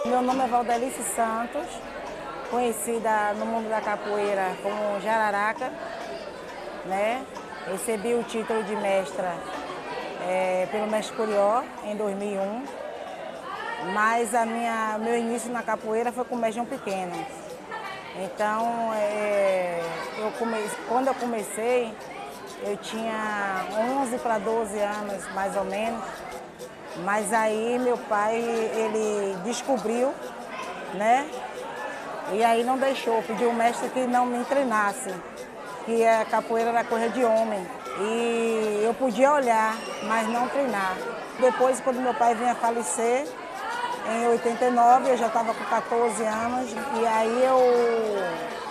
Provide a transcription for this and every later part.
Meu nome é Valdelice Santos, conhecida no mundo da capoeira como Jararaca, né? Recebi o título de mestra pelo Mestre Curió em 2001, mas meu início na capoeira foi com o Mestre João Pequeno. Então, quando eu comecei, eu tinha 11 para 12 anos, mais ou menos. Mas aí meu pai, ele descobriu, né? E aí não deixou, pediu um mestre que não me treinasse, que a capoeira era coisa de homem. E eu podia olhar, mas não treinar. Depois, quando meu pai vinha falecer, em 89, eu já estava com 14 anos, e aí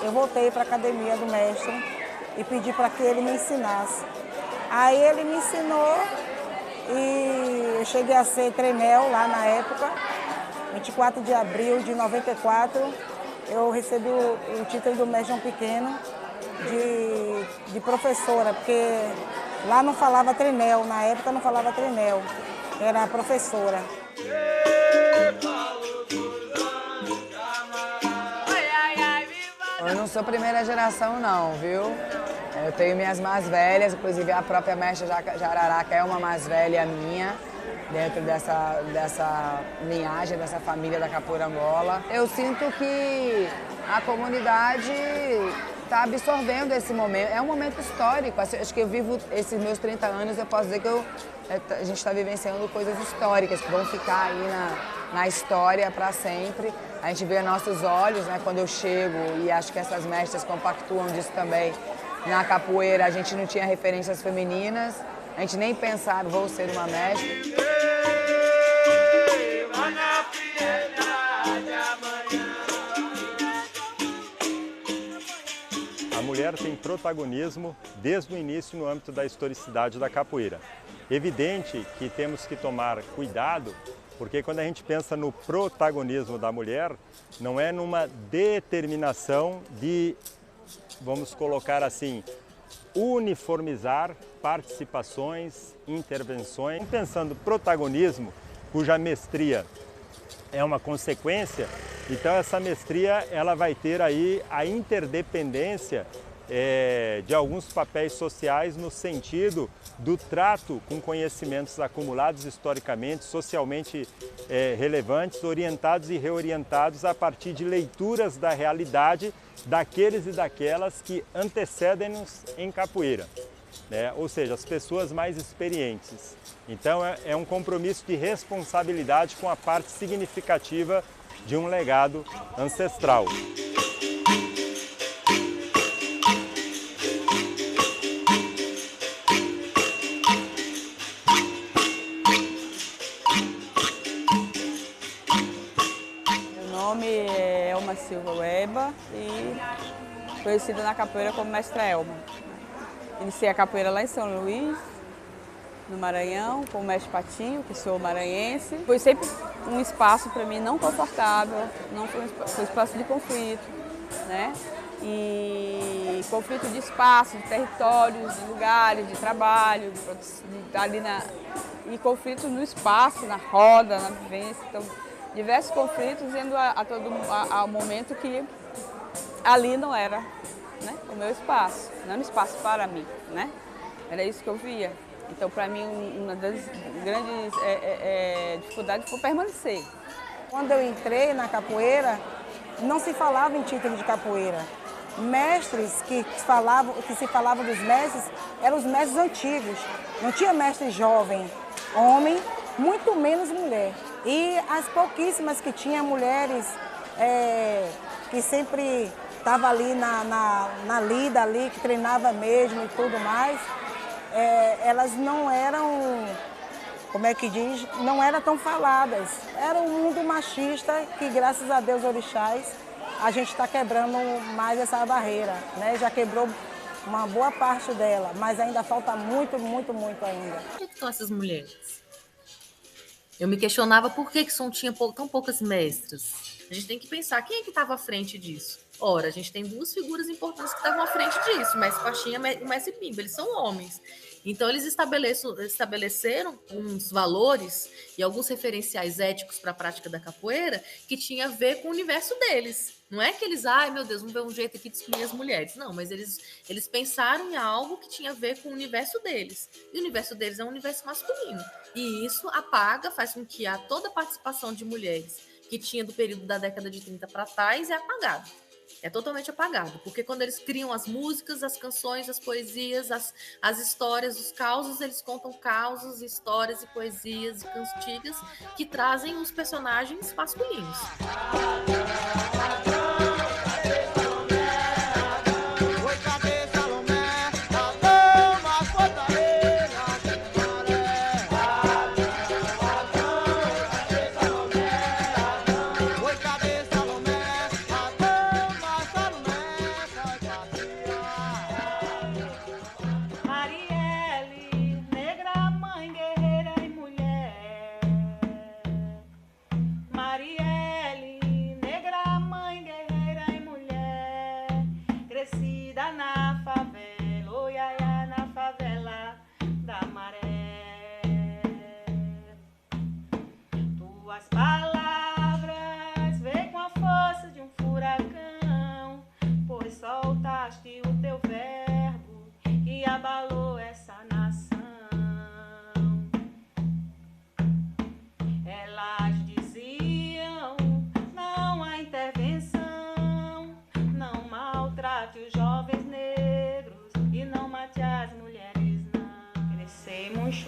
eu voltei para a academia do mestre e pedi para que ele me ensinasse. Aí ele me ensinou e eu cheguei a ser treinel lá na época, 24 de abril de 94, eu recebi o título do Mestre João Pequeno de professora, porque lá não falava treinel, na época não falava treinel, era professora. Eu não sou primeira geração não, viu? Eu tenho minhas mais velhas, inclusive a própria mestra Jararaca é uma mais velha minha, dentro dessa linhagem, dessa família da capoeira Angola. Eu sinto que a comunidade está absorvendo esse momento. É um momento histórico. Acho que eu vivo esses meus 30 anos, eu posso dizer que a gente está vivenciando coisas históricas que vão ficar aí na história para sempre. A gente vê a nossos olhos, né, quando eu chego, e acho que essas mestras compactuam disso também. Na capoeira a gente não tinha referências femininas, a gente nem pensava, vou ser uma mestra. A mulher tem protagonismo desde o início no âmbito da historicidade da capoeira. Evidente que temos que tomar cuidado, porque quando a gente pensa no protagonismo da mulher, não é numa determinação de, vamos colocar assim, uniformizar participações, intervenções. Pensando protagonismo, cuja mestria é uma consequência, então essa mestria ela vai ter aí a interdependência de alguns papéis sociais no sentido do trato com conhecimentos acumulados historicamente, socialmente relevantes, orientados e reorientados a partir de leituras da realidade daqueles e daquelas que antecedem-nos em capoeira, né? Ou seja, as pessoas mais experientes. Então é um compromisso de responsabilidade com a parte significativa de um legado ancestral. Meu nome é Elma Silva Weba e conhecida na capoeira como Mestra Elma. Iniciei a capoeira lá em São Luís, no Maranhão, com o mestre Patinho, que sou maranhense. Foi sempre um espaço para mim não confortável, não foi um espaço de conflito, né? E conflito de espaço, de territórios, de lugares, de trabalho, e conflito no espaço, na roda, na vivência. Então, diversos conflitos indo ao momento que ali não era, né, o meu espaço, não era um espaço para mim, né? Era isso que eu via. Então, para mim, uma das grandes dificuldades foi permanecer. Quando eu entrei na capoeira, não se falava em título de capoeira. Mestres que se falavam dos mestres eram os mestres antigos. Não tinha mestre jovem, homem, muito menos mulher. E as pouquíssimas que tinha mulheres que sempre estavam ali na lida ali, que treinava mesmo e tudo mais, elas não eram, como é que diz, não eram tão faladas. Era um mundo machista que, graças a Deus, orixás, a gente está quebrando mais essa barreira, né? Já quebrou uma boa parte dela, mas ainda falta muito, muito, muito ainda. Onde estão essas mulheres? Eu me questionava por que tinha tão poucas mestras. A gente tem que pensar quem é que estava à frente disso. Ora, a gente tem duas figuras importantes que estavam à frente disso, o mestre Pachinha e o mestre Pimba, eles são homens. Então, eles estabeleceram uns valores e alguns referenciais éticos para a prática da capoeira que tinha a ver com o universo deles. Não é que eles, ai meu Deus, vamos ver um jeito aqui de excluir as mulheres. Não, mas eles pensaram em algo que tinha a ver com o universo deles. E o universo deles é um universo masculino. E isso apaga, faz com que toda a participação de mulheres que tinha do período da década de 30 para trás é apagado. É totalmente apagado, porque quando eles criam as músicas, as canções, as poesias, as histórias, os causos, eles contam causos, histórias e poesias e cantigas que trazem os personagens masculinos.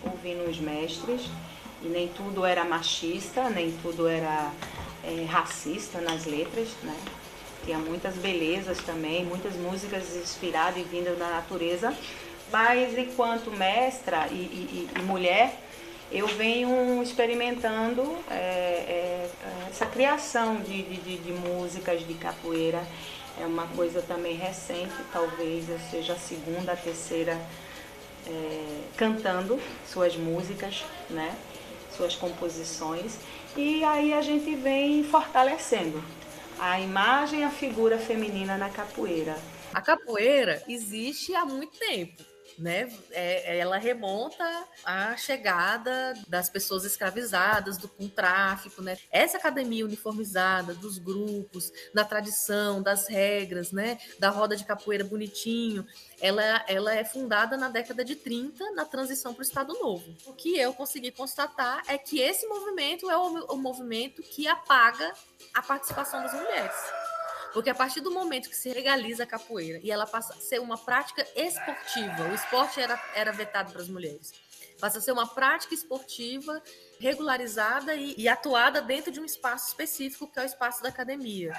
Ouvindo os mestres, e nem tudo era machista, nem tudo era racista nas letras, né? Tinha muitas belezas também, muitas músicas inspiradas e vindas da natureza, mas enquanto mestra e mulher, eu venho experimentando essa criação de músicas de capoeira. É uma coisa também recente, talvez eu seja a segunda, a terceira cantando suas músicas, né? Suas composições, e aí a gente vem fortalecendo a imagem, a figura feminina na capoeira. A capoeira existe há muito tempo, né? Ela remonta à chegada das pessoas escravizadas, com tráfico, né? Essa academia uniformizada dos grupos, da tradição, das regras, né? Da roda de capoeira bonitinho, ela é fundada na década de 30, na transição para o Estado Novo. O que eu consegui constatar é que esse movimento é o movimento que apaga a participação das mulheres. Porque a partir do momento que se legaliza a capoeira e ela passa a ser uma prática esportiva, o esporte era vetado para as mulheres, passa a ser uma prática esportiva regularizada e atuada dentro de um espaço específico, que é o espaço da academia.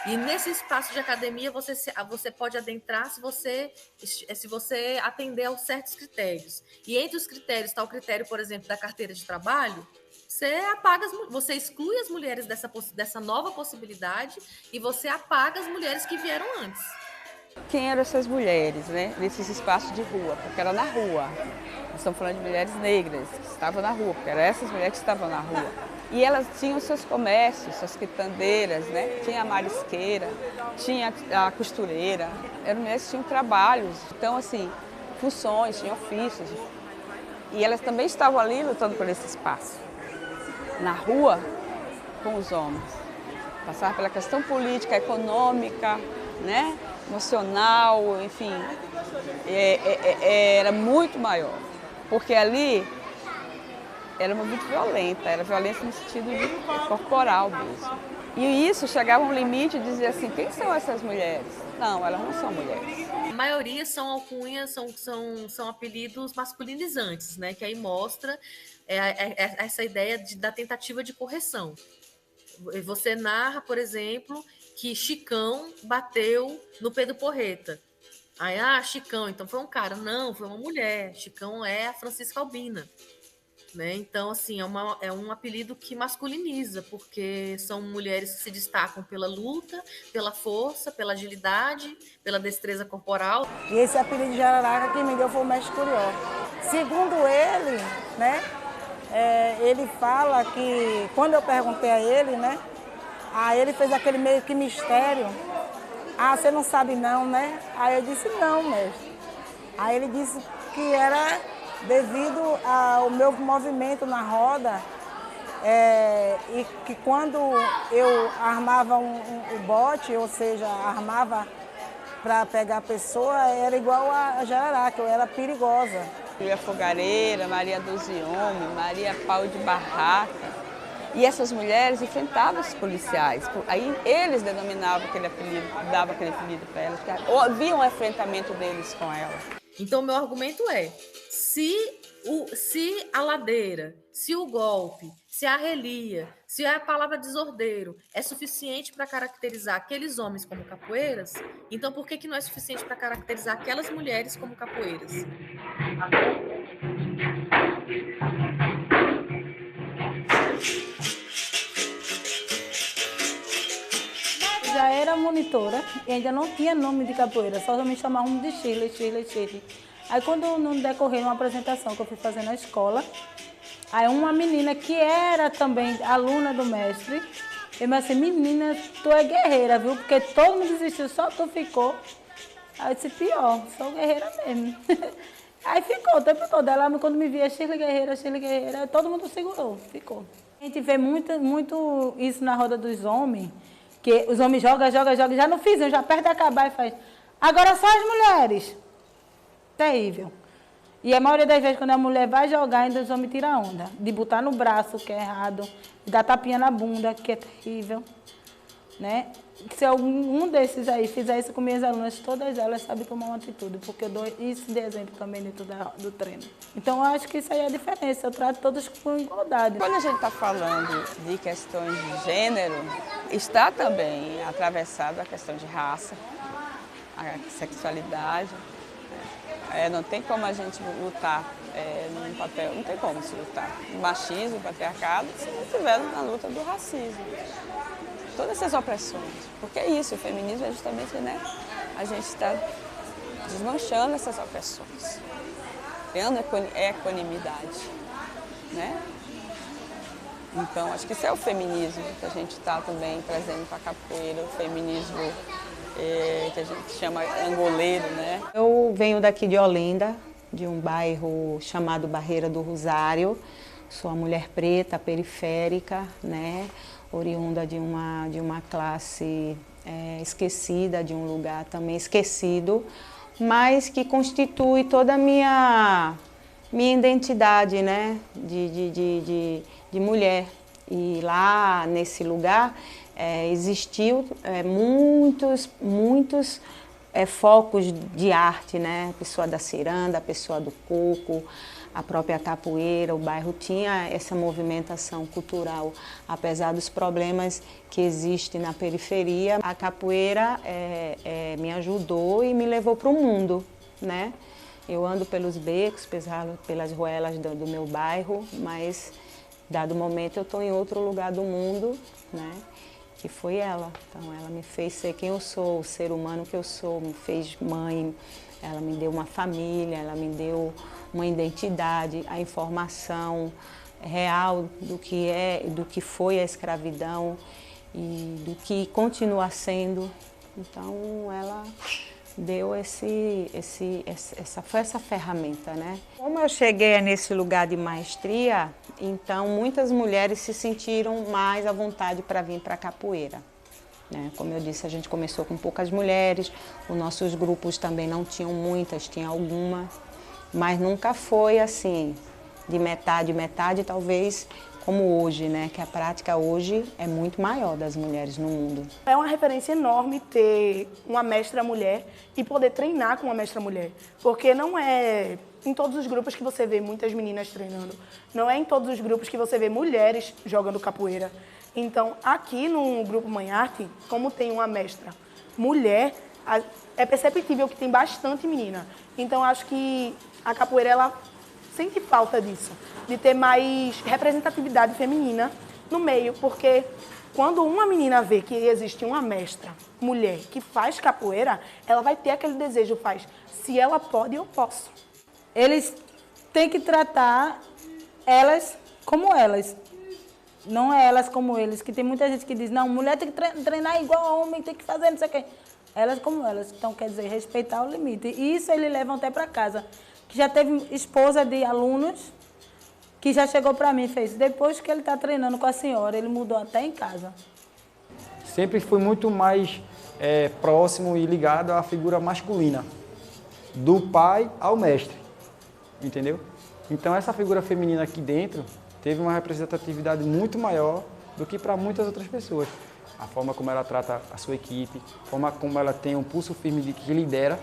E nesse espaço de academia você pode adentrar se você atender a certos critérios. E entre os critérios está o critério, por exemplo, da carteira de trabalho. Você exclui as mulheres dessa nova possibilidade e você apaga as mulheres que vieram antes. Quem eram essas mulheres, né? Nesses espaços de rua, porque era na rua. Nós estamos falando de mulheres negras que estavam na rua, porque eram essas mulheres que estavam na rua. E elas tinham seus comércios, suas quitandeiras, né? Tinha a marisqueira, tinha a costureira. Eram mulheres que tinham trabalhos, então assim, funções, tinham ofícios. E elas também estavam ali lutando por esse espaço. Na rua, com os homens. Passava pela questão política, econômica, né? Emocional, enfim. Era muito maior. Porque ali era muito violenta, era violência no sentido corporal mesmo. E isso chegava a um limite de dizer assim, quem são essas mulheres? Não, elas não são mulheres. A maioria são alcunhas, são apelidos masculinizantes, né? Que aí mostra essa ideia da tentativa de correção. Você narra, por exemplo, que Chicão bateu no Pedro Porreta. Aí, Chicão, então foi um cara. Não, foi uma mulher. Chicão é a Francisca Albina. Né? Então, assim, é um apelido que masculiniza, porque são mulheres que se destacam pela luta, pela força, pela agilidade, pela destreza corporal. E esse apelido de Jararaca quem me deu foi o mestre Curió. Segundo ele, né, ele fala que, quando eu perguntei a ele, né, aí ele fez aquele meio que mistério. Você não sabe não, né? Aí eu disse, não, mestre. Aí ele disse que era devido ao meu movimento na roda, e que quando eu armava o bote, ou seja, armava para pegar a pessoa, era igual a jararaca, eu era perigosa. Maria Fogareira, Maria Doze Homens, Maria Pau de Barraca. E essas mulheres enfrentavam os policiais. Aí eles denominavam aquele apelido, davam aquele apelido para elas, porque havia um enfrentamento deles com ela. Então, meu argumento é, se a ladeira, se o golpe, se a relia, se a palavra desordeiro é suficiente para caracterizar aqueles homens como capoeiras, então por que não é suficiente para caracterizar aquelas mulheres como capoeiras? Já era monitora e ainda não tinha nome de capoeira, só me chamavam de Shirley. Aí quando no decorrer de uma apresentação que eu fui fazer na escola, aí uma menina que era também aluna do mestre, eu me disse, menina, tu é guerreira, viu? Porque todo mundo desistiu, só tu ficou. Aí eu disse, pior, sou guerreira mesmo. Aí ficou o tempo todo, ela quando me via, Shirley guerreira, todo mundo segurou, ficou. A gente vê muito isso na roda dos homens, que os homens jogam, já não fizeram, já perto de acabar e faz. Agora só as mulheres. Terrível. E a maioria das vezes, quando a mulher vai jogar, ainda os homens tiram onda. De botar no braço, que é errado, de dar tapinha na bunda, que é terrível. Né? Se algum desses aí fizer isso com minhas alunas, todas elas sabem tomar uma atitude, porque eu dou isso de exemplo também dentro do treino. Então, eu acho que isso aí é a diferença, eu trato todos com igualdade. Quando a gente está falando de questões de gênero, está também atravessado a questão de raça, a sexualidade. Não tem como a gente lutar num papel, não tem como se lutar no machismo, no patriarcado, se não estiver na luta do racismo. Todas essas opressões, porque é isso, o feminismo é justamente, né, a gente está desmanchando essas opressões, criando equanimidade, né? Então, acho que isso é o feminismo que a gente está também trazendo para a capoeira, o feminismo que a gente chama angoleiro, né? Eu venho daqui de Olinda, de um bairro chamado Barreira do Rosário, sou uma mulher preta, periférica, né? Oriunda de uma classe esquecida, de um lugar também esquecido, mas que constitui toda a minha identidade, né, de mulher. E lá, nesse lugar, existiu muitos focos de arte, né, a pessoa da ciranda, a pessoa do coco, a própria capoeira, o bairro tinha essa movimentação cultural, apesar dos problemas que existem na periferia. A capoeira me ajudou e me levou para o mundo, né? Eu ando pelos becos, pelas ruelas do meu bairro, mas, dado momento, eu estou em outro lugar do mundo, né? Que foi ela. Então, ela me fez ser quem eu sou, o ser humano que eu sou, me fez mãe, ela me deu uma família, ela me deu uma identidade, a informação real do que foi a escravidão e do que continua sendo. Então, ela deu foi essa ferramenta, né? Como eu cheguei nesse lugar de maestria, então muitas mulheres se sentiram mais à vontade para vir para a capoeira. Né? Como eu disse, a gente começou com poucas mulheres, os nossos grupos também não tinham muitas, tinha algumas, mas nunca foi assim, de metade, talvez como hoje, né? Que a prática hoje é muito maior das mulheres no mundo. É uma referência enorme ter uma mestra mulher e poder treinar com uma mestra mulher, porque não é em todos os grupos que você vê muitas meninas treinando, não é em todos os grupos que você vê mulheres jogando capoeira. Então, aqui no Grupo Mãe Arte, como tem uma mestra mulher, é perceptível que tem bastante menina. Então, acho que a capoeira, ela sente falta disso, de ter mais representatividade feminina no meio, porque quando uma menina vê que existe uma mestra mulher que faz capoeira, ela vai ter aquele desejo, se ela pode, eu posso. Eles têm que tratar elas como elas. Não é elas como eles, que tem muita gente que diz, não, mulher tem que treinar igual a homem, tem que fazer não sei o quê. Elas como elas. Então, quer dizer, respeitar o limite. E isso eles levam até para casa. que já teve esposa de alunos, que já chegou para mim e fez, depois que ele está treinando com a senhora, ele mudou até em casa. Sempre fui muito mais próximo e ligado à figura masculina, do pai ao mestre, entendeu? Então essa figura feminina aqui dentro teve uma representatividade muito maior do que para muitas outras pessoas. A forma como ela trata a sua equipe, a forma como ela tem um pulso firme de que lidera.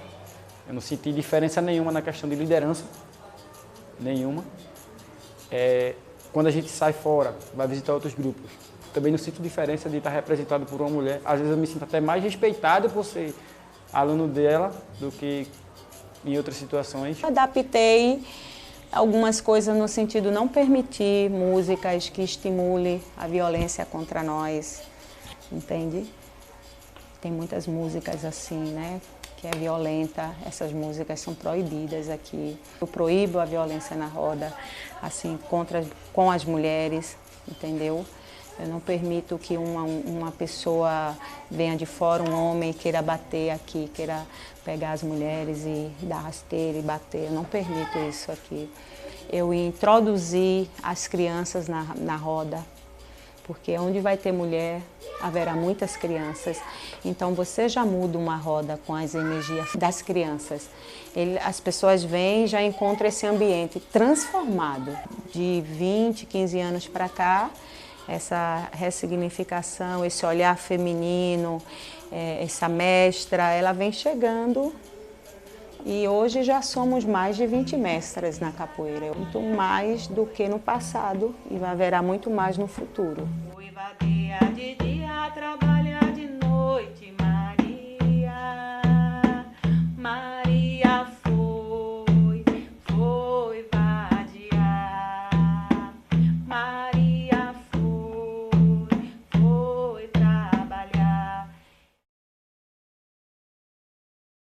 Eu não senti diferença nenhuma na questão de liderança, nenhuma. Quando a gente sai fora, vai visitar outros grupos, também não sinto diferença de estar representado por uma mulher. Às vezes eu me sinto até mais respeitado por ser aluno dela do que em outras situações. Adaptei algumas coisas no sentido de não permitir músicas que estimulem a violência contra nós, entende? Tem muitas músicas assim, né, que é violenta, essas músicas são proibidas aqui. Eu proíbo a violência na roda, assim, com as mulheres, entendeu? Eu não permito que uma pessoa venha de fora, um homem, queira bater aqui, queira pegar as mulheres e dar rasteira e bater. Eu não permito isso aqui. Eu introduzi as crianças na roda, porque onde vai ter mulher, haverá muitas crianças. Então você já muda uma roda com as energias das crianças. As pessoas vêm e já encontram esse ambiente transformado. De 20, 15 anos para cá, essa ressignificação, esse olhar feminino, essa mestra, ela vem chegando e hoje já somos mais de 20 mestras na capoeira, muito mais do que no passado e haverá muito mais no futuro. De dia, trabalhar de noite.